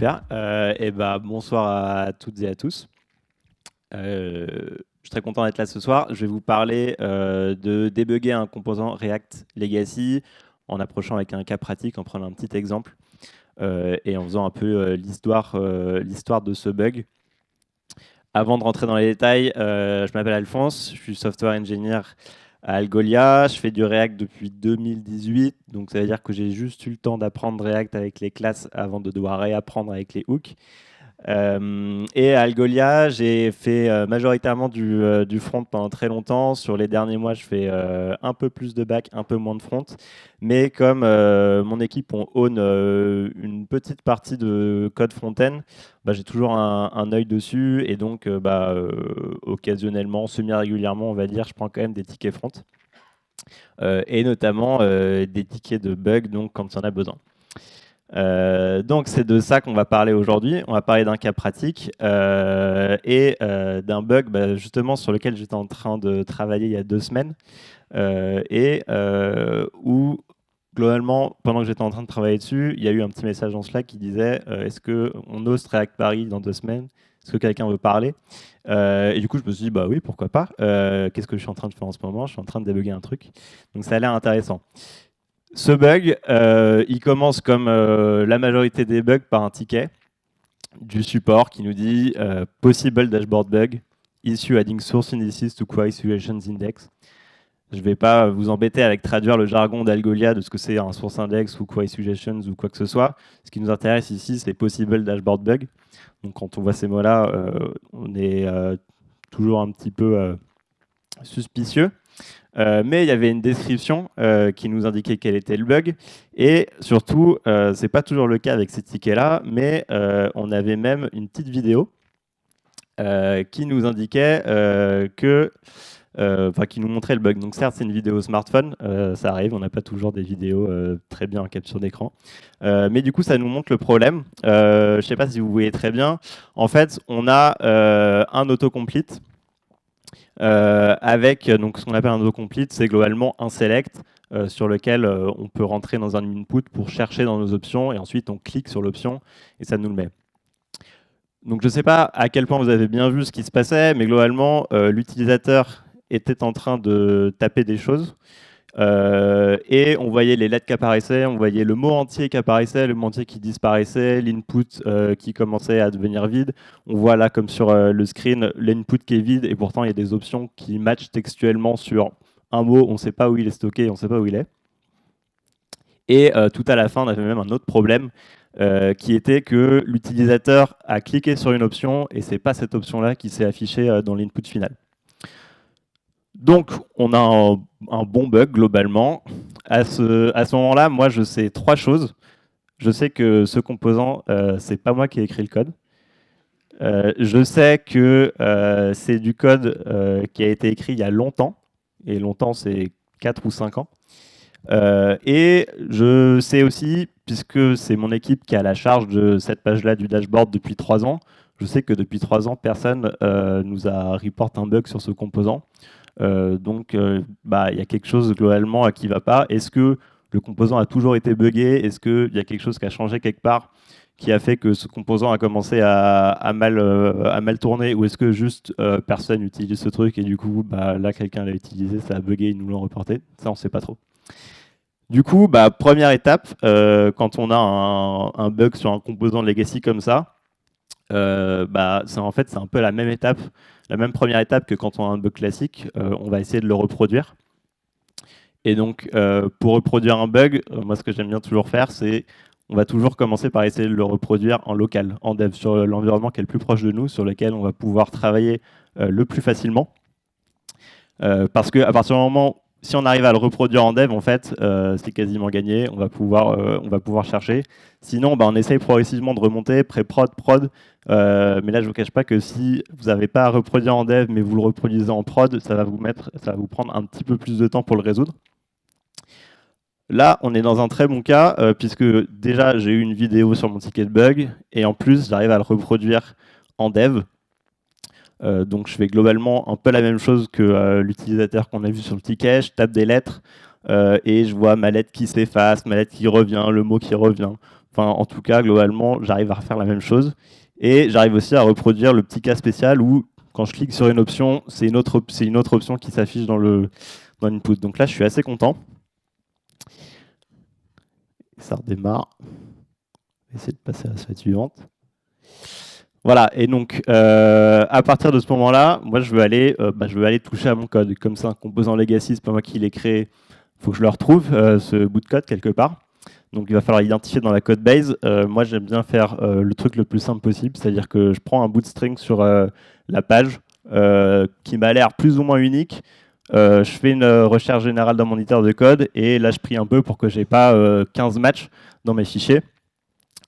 Super. Bonsoir à toutes et à tous. Je suis très content d'être là ce soir. Je vais vous parler de débugger un composant React Legacy en approchant avec un cas pratique, en prenant un petit exemple et en faisant un peu l'histoire de ce bug. Avant de rentrer dans les détails, je m'appelle Alphonse, je suis software engineer à Algolia. Je fais du React depuis 2018, donc ça veut dire que j'ai juste eu le temps d'apprendre React avec les classes avant de devoir réapprendre avec les hooks. Et à Algolia, j'ai fait majoritairement du front pendant très longtemps. Sur les derniers mois, je fais un peu plus de back, un peu moins de front. Mais comme mon équipe own une petite partie de code front-end, j'ai toujours un œil dessus. Et donc, occasionnellement, semi-régulièrement, on va dire, je prends quand même des tickets front. Et notamment des tickets de bugs, donc quand il y en a besoin. Donc c'est de ça qu'on va parler aujourd'hui. On va parler d'un cas pratique et d'un bug justement sur lequel j'étais en train de travailler il y a 2 semaines où globalement, pendant que j'étais en train de travailler dessus, il y a eu un petit message en Slack qui disait est-ce qu'on ose React Paris dans 2 semaines? Est-ce que quelqu'un veut parler? Et du coup, je me suis dit, bah oui, pourquoi pas. Qu'est-ce que je suis en train de faire en ce moment? Je suis en train de débugger un truc. Donc ça a l'air intéressant. Ce bug, il commence comme la majorité des bugs par un ticket du support qui nous dit possible dashboard bug, issue adding source indices to query situations index. Je ne vais pas vous embêter avec traduire le jargon d'Algolia de ce que c'est un source index ou query suggestions ou quoi que ce soit. Ce qui nous intéresse ici, c'est possible dashboard bug. Donc quand on voit ces mots-là, on est toujours un petit peu suspicieux. Mais il y avait une description qui nous indiquait quel était le bug. Et surtout, ce n'est pas toujours le cas avec ces tickets-là, mais on avait même une petite vidéo qui nous indiquait qui nous montrait le bug. Donc certes, c'est une vidéo smartphone, ça arrive, on n'a pas toujours des vidéos très bien en capture d'écran. Mais du coup, ça nous montre le problème. Je ne sais pas si vous voyez très bien. En fait, on a un autocomplete avec donc, ce qu'on appelle un autocomplete, c'est globalement un select sur lequel on peut rentrer dans un input pour chercher dans nos options et ensuite on clique sur l'option et ça nous le met. Donc je ne sais pas à quel point vous avez bien vu ce qui se passait, mais globalement l'utilisateur était en train de taper des choses et on voyait les lettres qui apparaissaient, on voyait le mot entier qui apparaissait, le mot entier qui disparaissait, l'input qui commençait à devenir vide. On voit là, comme sur le screen, l'input qui est vide et pourtant il y a des options qui matchent textuellement sur un mot, on ne sait pas où il est stocké, on ne sait pas où il est. Et tout à la fin, on avait même un autre problème qui était que l'utilisateur a cliqué sur une option et ce n'est pas cette option-là qui s'est affichée dans l'input final. Donc, on a un bon bug globalement. À ce moment-là, moi, je sais 3 choses. Je sais que ce composant, c'est pas moi qui ai écrit le code. Je sais que c'est du code qui a été écrit il y a longtemps. Et longtemps, c'est 4 ou 5 ans. Et je sais aussi, puisque c'est mon équipe qui a la charge de cette page-là du dashboard depuis 3 ans, je sais que depuis 3 ans, personne nous a reporté un bug sur ce composant. Donc, il y a quelque chose globalement qui ne va pas. Est-ce que le composant a toujours été buggé? Est-ce qu'il y a quelque chose qui a changé quelque part qui a fait que ce composant a commencé à mal tourner? Ou est-ce que juste personne utilise ce truc et du coup, là, quelqu'un l'a utilisé, ça a bugué, ils nous l'ont reporté? Ça, on ne sait pas trop. Du coup, première étape, quand on a un bug sur un composant legacy comme ça, en fait, c'est un peu la même étape, la même première étape que quand on a un bug classique. On va essayer de le reproduire. Et donc, pour reproduire un bug, moi, ce que j'aime bien toujours faire, c'est on va toujours commencer par essayer de le reproduire en local, en dev, sur l'environnement qui est le plus proche de nous, sur lequel on va pouvoir travailler le plus facilement. Parce qu'à partir du moment, si on arrive à le reproduire en dev, en fait, c'est quasiment gagné. On va pouvoir chercher. Sinon, on essaye progressivement de remonter, pré-prod, prod. Mais là, je ne vous cache pas que si vous n'avez pas à reproduire en dev, mais vous le reproduisez en prod, ça va vous prendre un petit peu plus de temps pour le résoudre. Là, on est dans un très bon cas, puisque déjà, j'ai eu une vidéo sur mon ticket de bug, et en plus, j'arrive à le reproduire en dev. Donc je fais globalement un peu la même chose que l'utilisateur qu'on a vu sur le ticket. Je tape des lettres et je vois ma lettre qui s'efface, ma lettre qui revient, le mot qui revient. Enfin, en tout cas, globalement, j'arrive à refaire la même chose. Et j'arrive aussi à reproduire le petit cas spécial où, quand je clique sur une option, c'est une autre option qui s'affiche dans l'input. Donc là, je suis assez content. Ça redémarre. On va essayer de passer à la slide suivante. Voilà, et donc à partir de ce moment-là, moi je veux aller toucher à mon code. Comme c'est un composant legacy, c'est pas moi qui l'ai créé, il faut que je le retrouve, ce bout de code quelque part. Donc il va falloir l'identifier dans la code base. Moi j'aime bien faire le truc le plus simple possible, c'est-à-dire que je prends un bout de string sur la page qui m'a l'air plus ou moins unique. Je fais une recherche générale dans mon éditeur de code et là je prie un peu pour que j'ai pas 15 matchs dans mes fichiers.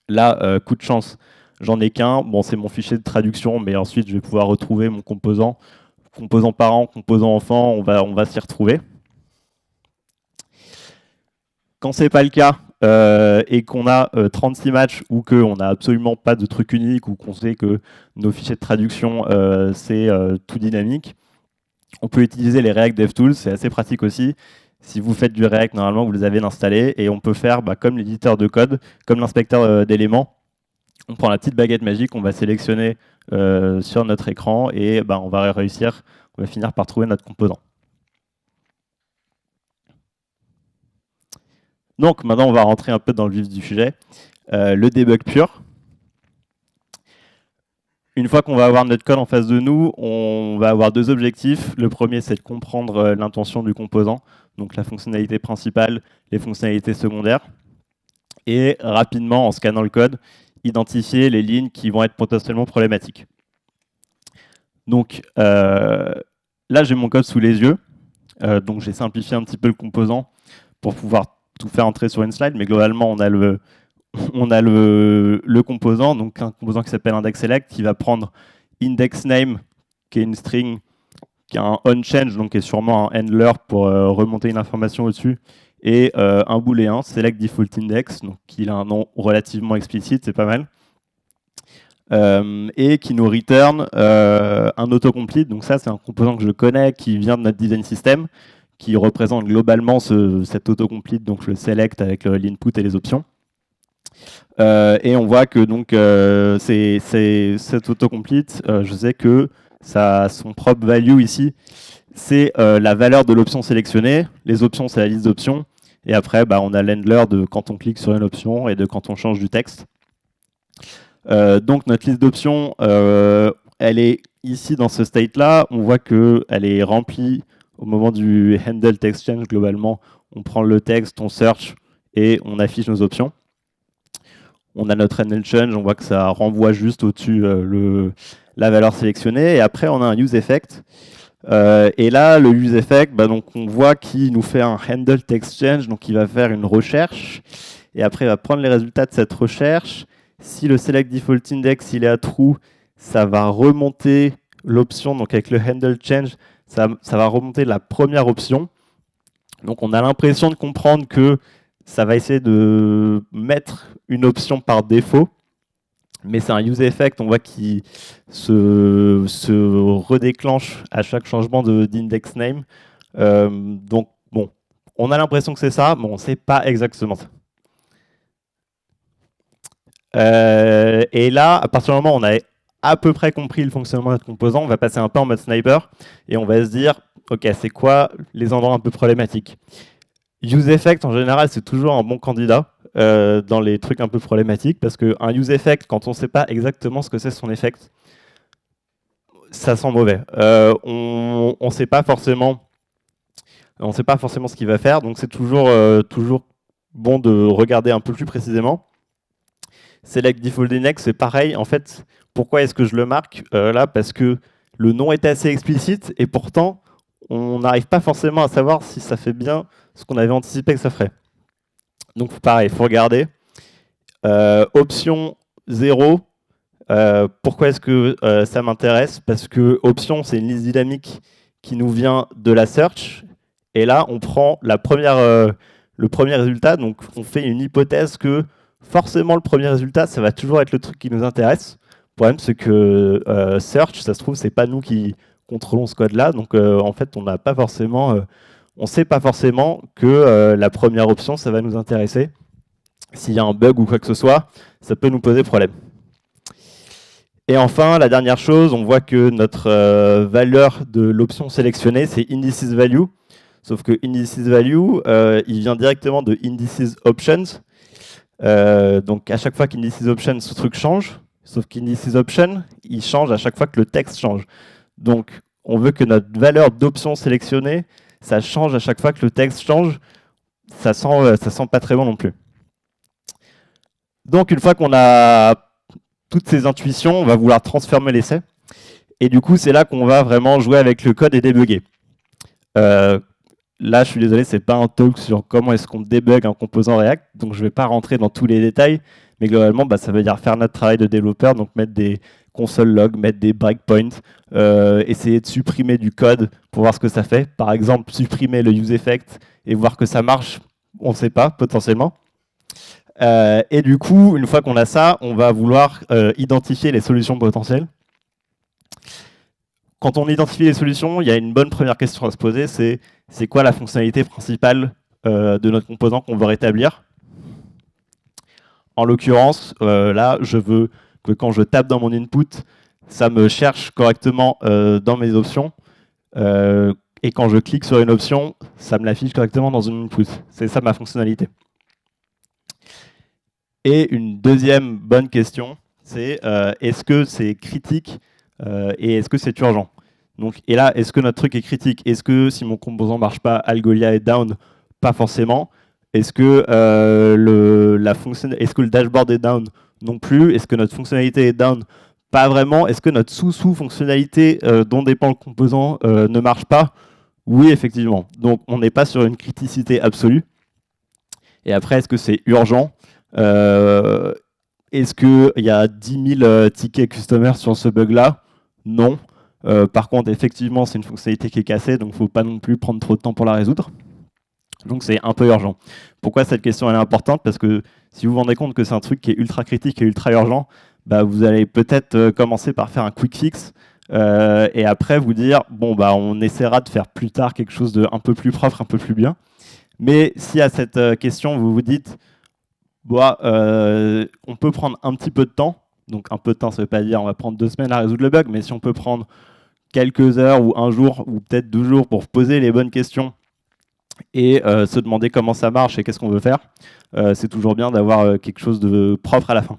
Là, coup de chance, j'en ai qu'un. Bon, c'est mon fichier de traduction, mais ensuite je vais pouvoir retrouver mon composant parent, composant enfant, on va s'y retrouver. Quand c'est pas le cas et qu'on a 36 matchs ou qu'on n'a absolument pas de truc unique ou qu'on sait que nos fichiers de traduction c'est tout dynamique, on peut utiliser les React DevTools, c'est assez pratique aussi. Si vous faites du React, normalement vous les avez installés et on peut faire comme l'éditeur de code, comme l'inspecteur d'éléments. On prend la petite baguette magique, on va sélectionner sur notre écran et on va finir par trouver notre composant. Donc maintenant, on va rentrer un peu dans le vif du sujet. Le debug pur. Une fois qu'on va avoir notre code en face de nous, on va avoir deux objectifs. Le premier, c'est de comprendre l'intention du composant, donc la fonctionnalité principale, les fonctionnalités secondaires. Et rapidement, en scannant le code, identifier les lignes qui vont être potentiellement problématiques. Donc là, j'ai mon code sous les yeux. Donc j'ai simplifié un petit peu le composant pour pouvoir tout faire entrer sur une slide, mais globalement, on a le composant, donc un composant qui s'appelle indexSelect, qui va prendre indexName, qui est une string, qui a un onChange, donc qui est sûrement un handler pour remonter une information au-dessus, et un booléen, selectDefaultIndex, donc qui a un nom relativement explicite, c'est pas mal, et qui nous return un autocomplete. Donc ça, c'est un composant que je connais, qui vient de notre design system, qui représente globalement cet autocomplete, donc le select avec l'input et les options. Et on voit que donc cet autocomplete, je sais que ça a son propre value ici, c'est la valeur de l'option sélectionnée. Les options, c'est la liste d'options. Et après, on a l'handler de quand on clique sur une option et de quand on change du texte. Donc notre liste d'options, elle est ici dans ce state-là. On voit qu'elle est remplie au moment du handle text change. Globalement, on prend le texte, on search et on affiche nos options. On a notre handle change, on voit que ça renvoie juste au-dessus la valeur sélectionnée. Et après, on a un use effect. Et là, le use effect, donc on voit qu'il nous fait un handle text change, donc il va faire une recherche. Et après, il va prendre les résultats de cette recherche. Si le select default index il est à true, ça va remonter l'option, donc avec le handle change, ça va remonter la première option. Donc on a l'impression de comprendre que ça va essayer de mettre une option par défaut, mais c'est un use effect, on voit qu'il se redéclenche à chaque changement d'index name. Donc bon, on a l'impression que c'est ça, mais on ne sait pas exactement ça. Et là, à partir du moment où on a à peu près compris le fonctionnement de notre composant, on va passer un peu en mode sniper et on va se dire, ok, c'est quoi les endroits un peu problématiques? Use effect, en général, c'est toujours un bon candidat dans les trucs un peu problématiques, parce qu'un use effect, quand on ne sait pas exactement ce que c'est son effect, ça sent mauvais. On ne sait pas forcément ce qu'il va faire, donc c'est toujours bon de regarder un peu plus précisément. Select default index, c'est pareil. En fait, pourquoi est-ce que je le marque là? Parce que le nom est assez explicite et pourtant, on n'arrive pas forcément à savoir si ça fait bien ce qu'on avait anticipé que ça ferait. Donc pareil, il faut regarder. Option 0, pourquoi est-ce que ça m'intéresse? Parce que option, c'est une liste dynamique qui nous vient de la search. Et là, on prend le premier résultat. Donc on fait une hypothèse que forcément, le premier résultat, ça va toujours être le truc qui nous intéresse. Le problème, c'est que search, ça se trouve, c'est pas nous qui contrôlons ce code-là. Donc en fait, on n'a pas forcément... on ne sait pas forcément que la première option, ça va nous intéresser. s'il y a un bug ou quoi que ce soit, ça peut nous poser problème. Et enfin, la dernière chose, on voit que notre valeur de l'option sélectionnée, c'est indices value. Sauf que indices value, il vient directement de indices options. Donc à chaque fois qu'indices option, ce truc change. Sauf qu'indices option, il change à chaque fois que le texte change. Donc on veut que notre valeur d'option sélectionnée, ça change à chaque fois que le texte change. Ça sent pas très bon non plus. Donc une fois qu'on a toutes ces intuitions, on va vouloir transformer l'essai. Et du coup, c'est là qu'on va vraiment jouer avec le code et débugger. Là, je suis désolé, c'est pas un talk sur comment est-ce qu'on débug un composant React, donc je ne vais pas rentrer dans tous les détails, mais globalement, ça veut dire faire notre travail de développeur, donc mettre des console logs, mettre des breakpoints, essayer de supprimer du code pour voir ce que ça fait. Par exemple, supprimer le useEffect et voir que ça marche, on ne sait pas, potentiellement. Et du coup, une fois qu'on a ça, on va vouloir identifier les solutions potentielles. Quand on identifie les solutions, il y a une bonne première question à se poser, c'est quoi la fonctionnalité principale de notre composant qu'on veut rétablir. En l'occurrence, là, je veux que quand je tape dans mon input, ça me cherche correctement dans mes options. Et quand je clique sur une option, ça me l'affiche correctement dans une input. C'est ça ma fonctionnalité. Et une deuxième bonne question, c'est est-ce que c'est critique et est-ce que c'est urgent? Donc, et là, est-ce que notre truc est critique? Est-ce que si mon composant ne marche pas, Algolia est down? Pas forcément. Est-ce que, est-ce que le dashboard est down? Non plus. Est-ce que notre fonctionnalité est down? Pas vraiment. Est-ce que notre sous-fonctionnalité dont dépend le composant ne marche pas? Oui, effectivement. Donc, on n'est pas sur une criticité absolue. Et après, est-ce que c'est urgent? Est-ce qu'il y a 10 000 tickets customers sur ce bug-là? Non. Par contre, effectivement, c'est une fonctionnalité qui est cassée, donc il ne faut pas non plus prendre trop de temps pour la résoudre. Donc c'est un peu urgent. Pourquoi cette question elle est importante? Parce que si vous vous rendez compte que c'est un truc qui est ultra critique et ultra urgent, vous allez peut-être commencer par faire un quick fix et après vous dire bon on essaiera de faire plus tard quelque chose de un peu plus propre, un peu plus bien. Mais si à cette question vous vous dites on peut prendre un petit peu de temps, donc un peu de temps ça ne veut pas dire on va prendre 2 semaines à résoudre le bug, mais si on peut prendre quelques heures ou un jour ou peut-être 2 jours pour poser les bonnes questions et se demander comment ça marche et qu'est-ce qu'on veut faire, c'est toujours bien d'avoir quelque chose de propre à la fin.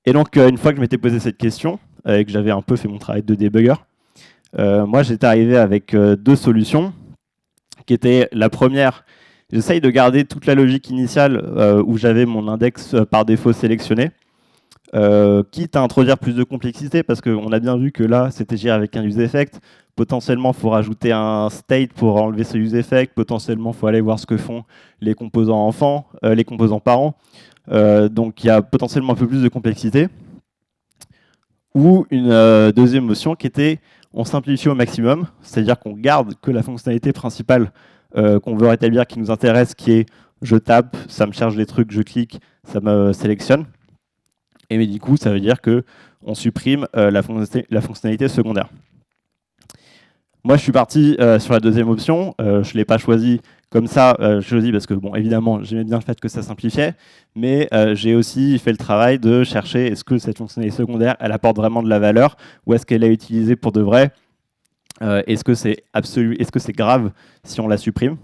Et donc, une fois que je m'étais posé cette question, et que j'avais un peu fait mon travail de débugger, moi j'étais arrivé avec 2 solutions, qui étaient la première, j'essaye de garder toute la logique initiale où j'avais mon index par défaut sélectionné, quitte à introduire plus de complexité, parce qu'on a bien vu que là, c'était géré avec un useEffect. Potentiellement, il faut rajouter un state pour enlever ce useEffect. Potentiellement, il faut aller voir ce que font les composants enfants, les composants parents. Donc, il y a potentiellement un peu plus de complexité. Ou une deuxième option qui était, on simplifie au maximum, c'est-à-dire qu'on garde que la fonctionnalité principale qu'on veut rétablir, qui nous intéresse, qui est je tape, ça me cherche des trucs, je clique, ça me sélectionne. Et mais du coup, ça veut dire qu'on supprime la fonctionnalité secondaire. Moi, je suis parti sur la deuxième option. Je ne l'ai pas choisi comme ça. Je choisis parce que, bon, évidemment, j'aimais bien le fait que ça simplifiait, mais j'ai aussi fait le travail de chercher est-ce que cette fonctionnalité secondaire, elle apporte vraiment de la valeur ou est-ce qu'elle est utilisée pour de vrai? Est-ce que c'est absolu? Est-ce que c'est grave si on la supprime?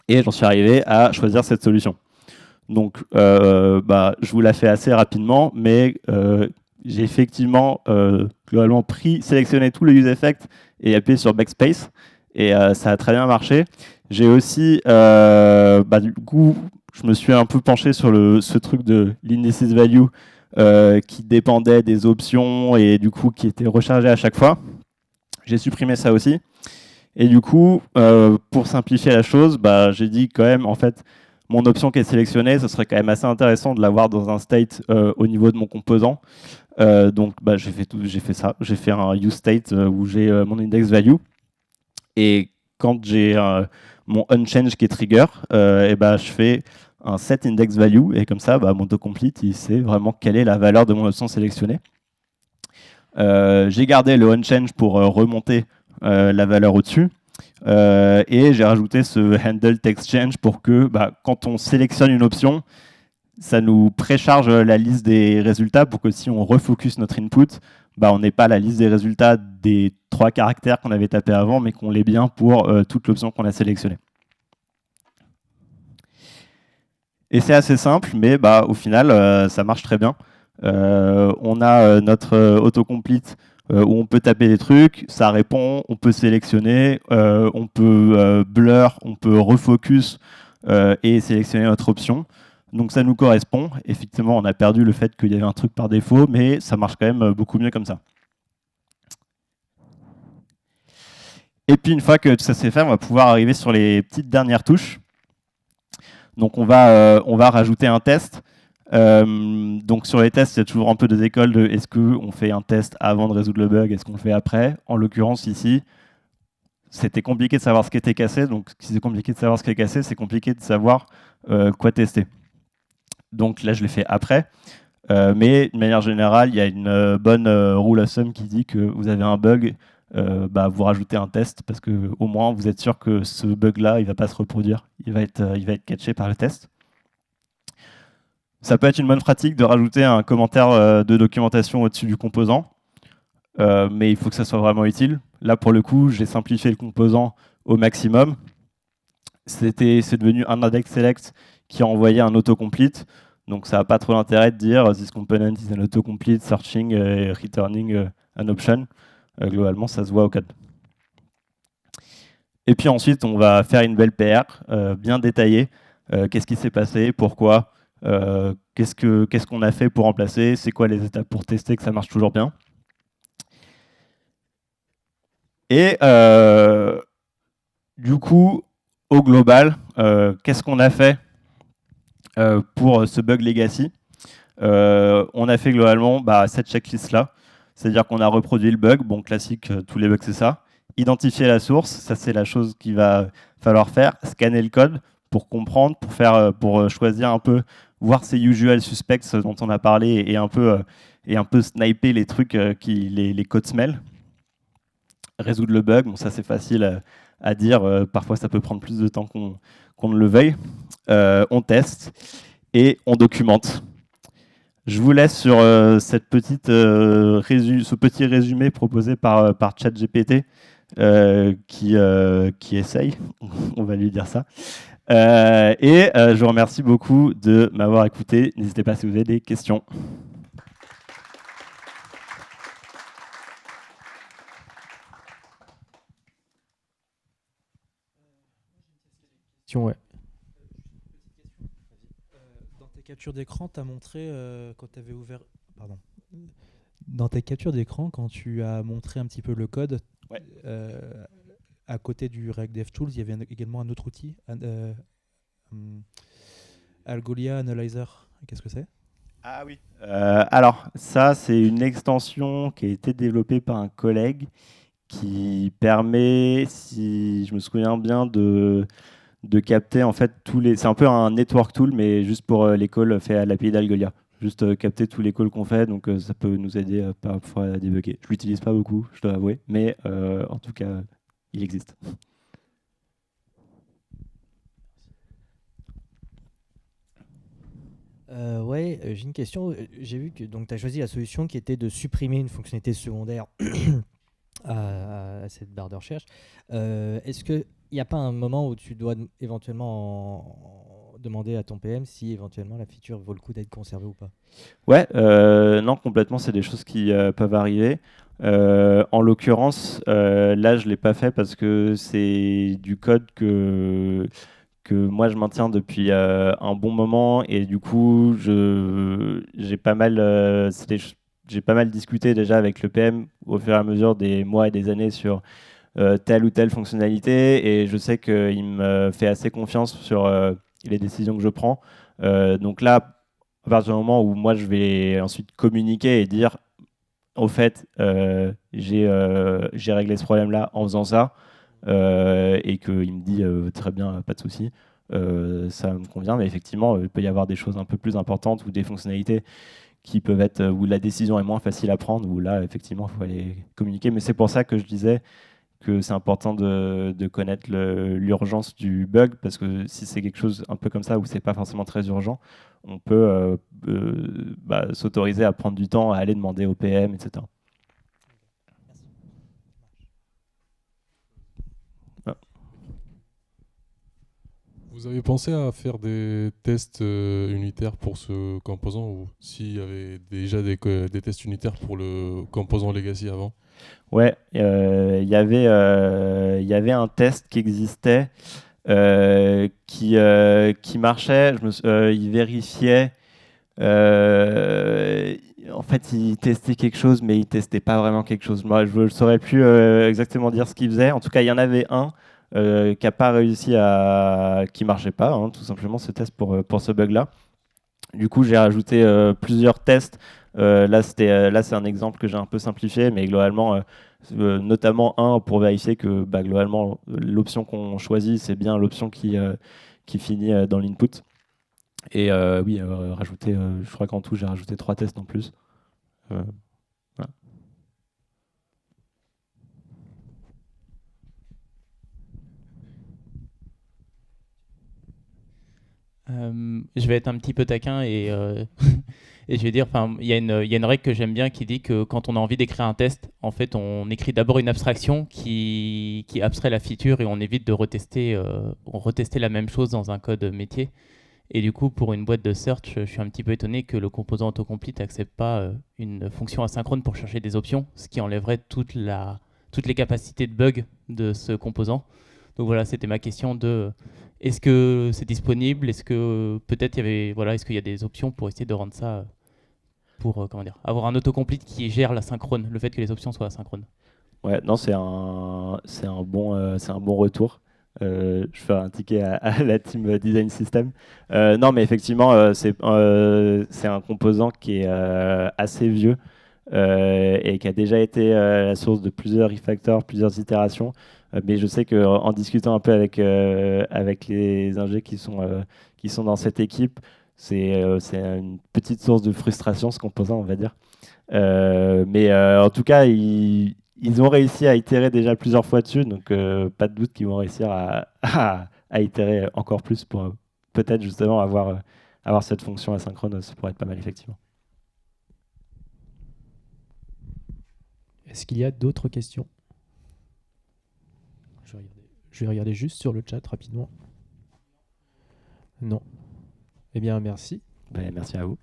Et j'en suis arrivé à choisir cette solution. Donc, je vous la fais assez rapidement, mais j'ai effectivement globalement sélectionné tous les useEffects et appuyé sur Backspace, et ça a très bien marché. J'ai aussi, du coup, je me suis un peu penché sur ce truc de l'indices value qui dépendait des options et du coup qui était rechargé à chaque fois. J'ai supprimé ça aussi. Et du coup, pour simplifier la chose, j'ai dit quand même, en fait, mon option qui est sélectionnée, ce serait quand même assez intéressant de l'avoir dans un state au niveau de mon composant. Donc, j'ai fait ça. J'ai fait un useState où j'ai mon index value. Et quand j'ai mon onChange qui est trigger, je fais un set index value. Et comme ça, mon autocomplete, il sait vraiment quelle est la valeur de mon option sélectionnée. J'ai gardé le onChange pour remonter la valeur au-dessus. Et j'ai rajouté ce handle text change pour que quand on sélectionne une option, ça nous précharge la liste des résultats pour que si on refocus notre input, on n'ait pas la liste des résultats des 3 caractères qu'on avait tapés avant, mais qu'on l'ait bien pour toute l'option qu'on a sélectionnée. Et c'est assez simple, mais au final, ça marche très bien. On a notre autocomplete où on peut taper des trucs, ça répond, on peut sélectionner, on peut blur, on peut refocus et sélectionner notre option. Donc ça nous correspond. Effectivement, on a perdu le fait qu'il y avait un truc par défaut, mais ça marche quand même beaucoup mieux comme ça. Et puis une fois que tout ça c'est fait, on va pouvoir arriver sur les petites dernières touches. Donc on va rajouter un test. Donc sur les tests, il y a toujours un peu des écoles de est-ce qu'on fait un test avant de résoudre le bug, est-ce qu'on le fait après. En l'occurrence ici, c'était compliqué de savoir ce qui était cassé. Donc si c'est compliqué de savoir ce qui est cassé, c'est compliqué de savoir quoi tester. Donc là, je l'ai fait après. Mais de manière générale, il y a une bonne rule of thumb qui dit que vous avez un bug, vous rajoutez un test parce que au moins vous êtes sûr que ce bug-là, il ne va pas se reproduire. Il va être catché par le test. Ça peut être une bonne pratique de rajouter un commentaire de documentation au-dessus du composant, mais il faut que ça soit vraiment utile. Là, pour le coup, j'ai simplifié le composant au maximum. C'est devenu un index select qui a envoyé un autocomplete. Donc ça n'a pas trop l'intérêt de dire this component is an autocomplete searching et returning an option. Globalement, ça se voit au code. Et puis ensuite, on va faire une belle PR bien détaillée. Qu'est-ce qui s'est passé, pourquoi, qu'est-ce qu'on a fait pour remplacer, c'est quoi les étapes pour tester que ça marche toujours bien. Et du coup, au global, qu'est-ce qu'on a fait pour ce bug legacy? On a fait globalement cette checklist-là. C'est-à-dire qu'on a reproduit le bug. Bon, classique, tous les bugs, c'est ça. Identifier la source, ça c'est la chose qu'il va falloir faire. Scanner le code pour comprendre, pour choisir un peu, voir ces usual suspects dont on a parlé et un peu sniper les trucs, les code smell. Résoudre le bug, bon, ça c'est facile à dire. Parfois, ça peut prendre plus de temps qu'on ne le veuille. On teste et on documente. Je vous laisse sur ce petit résumé proposé par ChatGPT qui essaye, on va lui dire ça. Je vous remercie beaucoup de m'avoir écouté. N'hésitez pas si vous avez des questions. Ouais. Dans tes captures d'écran, tu as montré quand tu avais ouvert. Pardon. Dans tes captures d'écran, quand tu as montré un petit peu le code, ouais. À côté du React DevTools, il y avait également un autre outil, Algolia Analyzer. Qu'est-ce que c'est? Ah oui. Alors, ça, c'est une extension qui a été développée par un collègue qui permet, si je me souviens bien, de capter en fait tous les. C'est un peu un network tool, mais juste pour les calls faits à l'API d'Algolia. Juste capter tous les calls qu'on fait, donc ça peut nous aider parfois à débugger. Je l'utilise pas beaucoup, je dois avouer, mais en tout cas, il existe. Ouais, j'ai une question. J'ai vu que tu as choisi la solution qui était de supprimer une fonctionnalité secondaire à cette barre de recherche. Est-ce qu'il n'y a pas un moment où tu dois éventuellement demander à ton PM si éventuellement la feature vaut le coup d'être conservée ou pas? Ouais, non, complètement, c'est des choses qui peuvent arriver. En l'occurrence, là, je ne l'ai pas fait parce que c'est du code que moi je maintiens depuis un bon moment et du coup j'ai pas mal discuté déjà avec le PM au fur et à mesure des mois et des années sur telle ou telle fonctionnalité et je sais qu'il me fait assez confiance sur les décisions que je prends. Donc là, à partir du moment où moi je vais ensuite communiquer et dire au fait j'ai réglé ce problème là en faisant ça, et qu'il me dit très bien, pas de souci, ça me convient, mais effectivement, il peut y avoir des choses un peu plus importantes ou des fonctionnalités qui peuvent être où la décision est moins facile à prendre, où là, effectivement, il faut aller communiquer. Mais c'est pour ça que je disais que c'est important de connaître l'urgence du bug, parce que si c'est quelque chose un peu comme ça où c'est pas forcément très urgent, on peut s'autoriser à prendre du temps, à aller demander au PM, etc. Vous avez pensé à faire des tests unitaires pour ce composant, ou s'il y avait déjà des tests unitaires pour le composant legacy avant? Ouais, il y avait un test qui existait qui marchait. Il vérifiait. En fait, il testait quelque chose, mais il testait pas vraiment quelque chose. Moi, je ne saurais plus exactement dire ce qu'il faisait. En tout cas, il y en avait un qui a pas réussi qui marchait pas, hein, tout simplement, ce test pour ce bug-là. Du coup, j'ai rajouté plusieurs tests. Là, c'est un exemple que j'ai un peu simplifié, mais globalement, notamment un pour vérifier que globalement, l'option qu'on choisit, c'est bien l'option qui finit dans l'input. Et oui, je crois qu'en tout, j'ai rajouté 3 tests en plus. Voilà. Je vais être un petit peu taquin et, et je vais dire, il y a une règle que j'aime bien qui dit que quand on a envie d'écrire un test, en fait, on écrit d'abord une abstraction qui abstrait la feature et on évite de retester la même chose dans un code métier. Et du coup, pour une boîte de search, je suis un petit peu étonné que le composant autocomplete n'accepte pas une fonction asynchrone pour chercher des options, ce qui enlèverait toutes les capacités de bug de ce composant. Donc voilà, c'était ma question de est-ce que c'est disponible? Est-ce que peut-être est-ce qu'il y a des options pour essayer de rendre ça pour avoir un autocomplete qui gère l'asynchrone, le fait que les options soient asynchrones. Ouais, non, c'est un bon retour. Je fais un ticket à la team Design System. Non, mais effectivement, c'est un composant qui est assez vieux et qui a déjà été la source de plusieurs refactors, plusieurs itérations. Mais je sais qu'en discutant un peu avec les ingés qui sont dans cette équipe, c'est une petite source de frustration, ce composant, on va dire. Mais en tout cas, ils ont réussi à itérer déjà plusieurs fois dessus, donc pas de doute qu'ils vont réussir à itérer encore plus pour peut-être justement avoir cette fonction asynchrone. Ça pourrait être pas mal, effectivement. Est-ce qu'il y a d'autres questions? Je vais regarder juste sur le chat rapidement. Non. Eh bien, merci. Ben, merci à vous.